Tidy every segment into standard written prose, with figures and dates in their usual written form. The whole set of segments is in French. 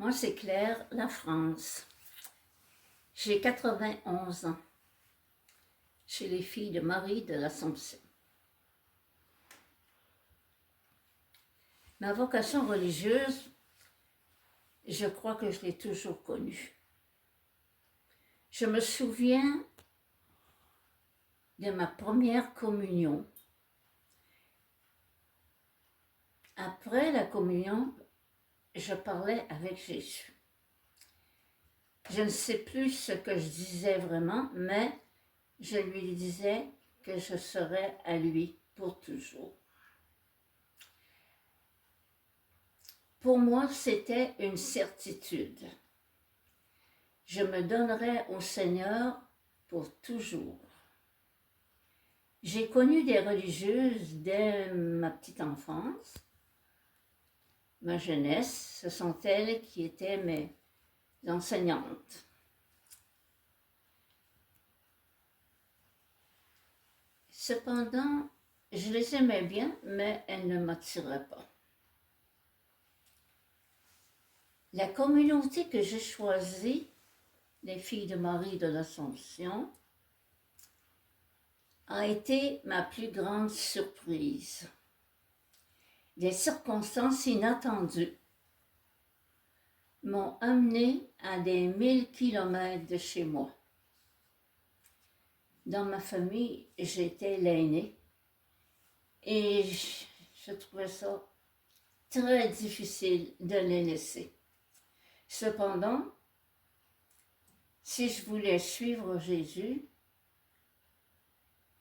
Moi, c'est Claire, la France. J'ai 91 ans. Chez les filles de Marie de l'Assomption. Ma vocation religieuse, je crois que je l'ai toujours connue. Je me souviens de ma première communion. Après la communion, je parlais avec Jésus. Je ne sais plus ce que je disais vraiment, mais je lui disais que je serais à lui pour toujours. Pour moi, c'était une certitude. Je me donnerais au Seigneur pour toujours. J'ai connu des religieuses dès ma petite enfance, ma jeunesse. Ce sont elles qui étaient mes enseignantes. Cependant, je les aimais bien, mais elles ne m'attiraient pas. La communauté que j'ai choisie, les filles de Marie de l'Assomption, a été ma plus grande surprise. Des circonstances inattendues m'ont amené à des 1000 kilomètres de chez moi. Dans ma famille, j'étais l'aînée et je trouvais ça très difficile de les laisser. Cependant, si je voulais suivre Jésus,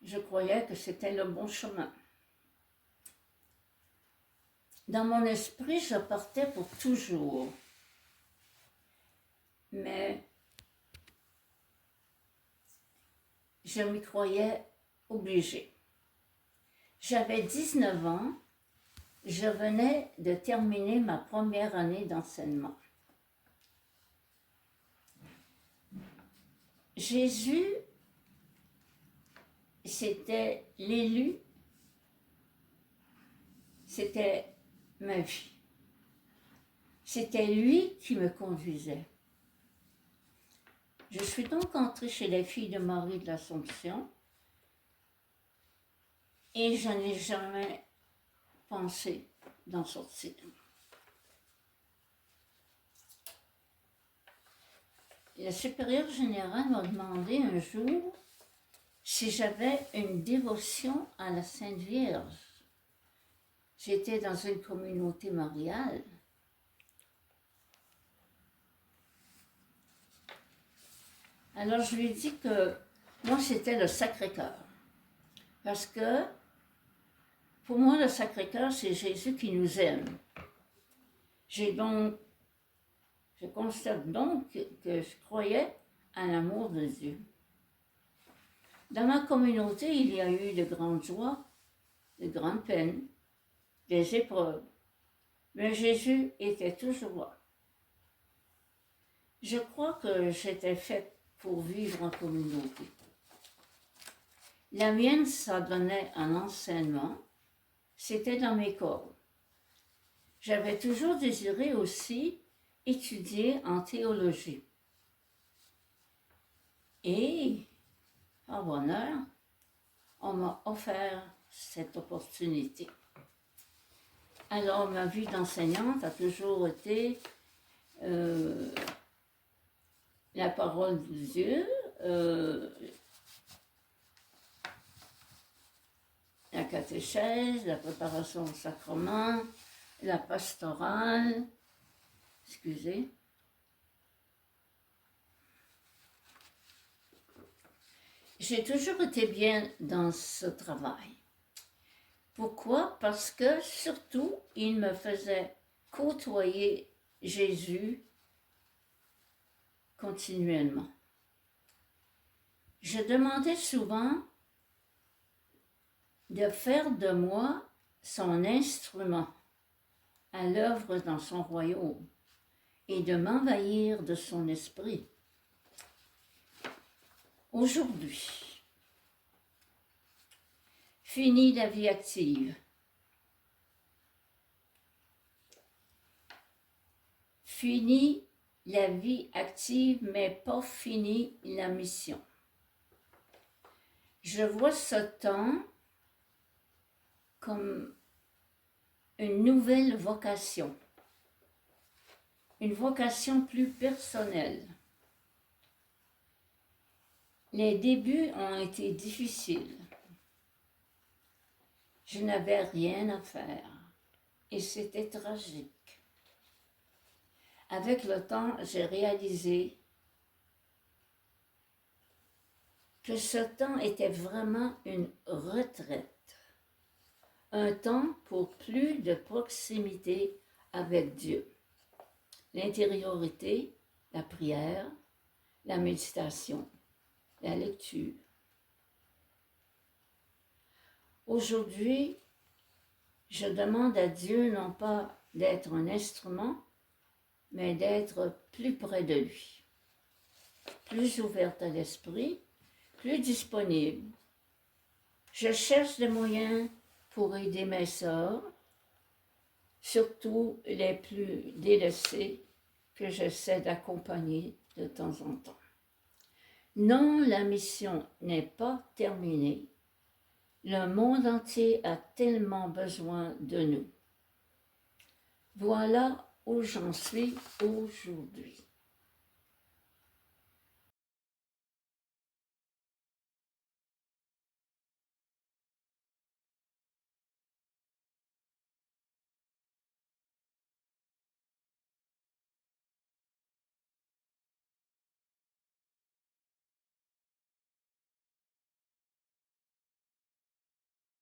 je croyais que c'était le bon chemin. Dans mon esprit, je partais pour toujours. Mais je m'y croyais obligée. J'avais 19 ans, je venais de terminer ma première année d'enseignement. Jésus, c'était l'élu, c'était ma vie. C'était lui qui me conduisait. Je suis donc entrée chez les filles de Marie de l'Assomption et je n'ai jamais pensé d'en sortir. La supérieure générale m'a demandé un jour si j'avais une dévotion à la Sainte Vierge. J'étais dans une communauté mariale. Alors je lui ai dit que moi c'était le Sacré-Cœur. Parce que pour moi le Sacré-Cœur c'est Jésus qui nous aime. Je constate donc que je croyais à l'amour de Dieu. Dans ma communauté, il y a eu de grandes joies, de grandes peines, des épreuves. Mais Jésus était toujours là. Je crois que j'étais faite pour vivre en communauté. La mienne, ça donnait un enseignement. C'était dans mes cordes. J'avais toujours désiré aussi étudier en théologie. Et, par bonheur, on m'a offert cette opportunité. Alors, ma vie d'enseignante a toujours été la parole de Dieu, la catéchèse, la préparation au sacrement, la pastorale, excusez. J'ai toujours été bien dans ce travail. Pourquoi? Parce que surtout, il me faisait côtoyer Jésus continuellement. Je demandais souvent de faire de moi son instrument à l'œuvre dans son royaume et de m'envahir de son esprit. Aujourd'hui, fini la vie active. fini la vie active, mais pas fini la mission. Je vois ce temps comme une nouvelle vocation, une vocation plus personnelle. Les débuts ont été difficiles. Je n'avais rien à faire et c'était tragique. Avec le temps, j'ai réalisé que ce temps était vraiment une retraite, un temps pour plus de proximité avec Dieu, l'intériorité, la prière, la méditation, la lecture. Aujourd'hui, je demande à Dieu non pas d'être un instrument, mais d'être plus près de lui, plus ouverte à l'esprit, plus disponible. Je cherche des moyens pour aider mes sœurs, surtout les plus délaissées que j'essaie d'accompagner de temps en temps. Non, la mission n'est pas terminée. Le monde entier a tellement besoin de nous. Voilà où j'en suis aujourd'hui.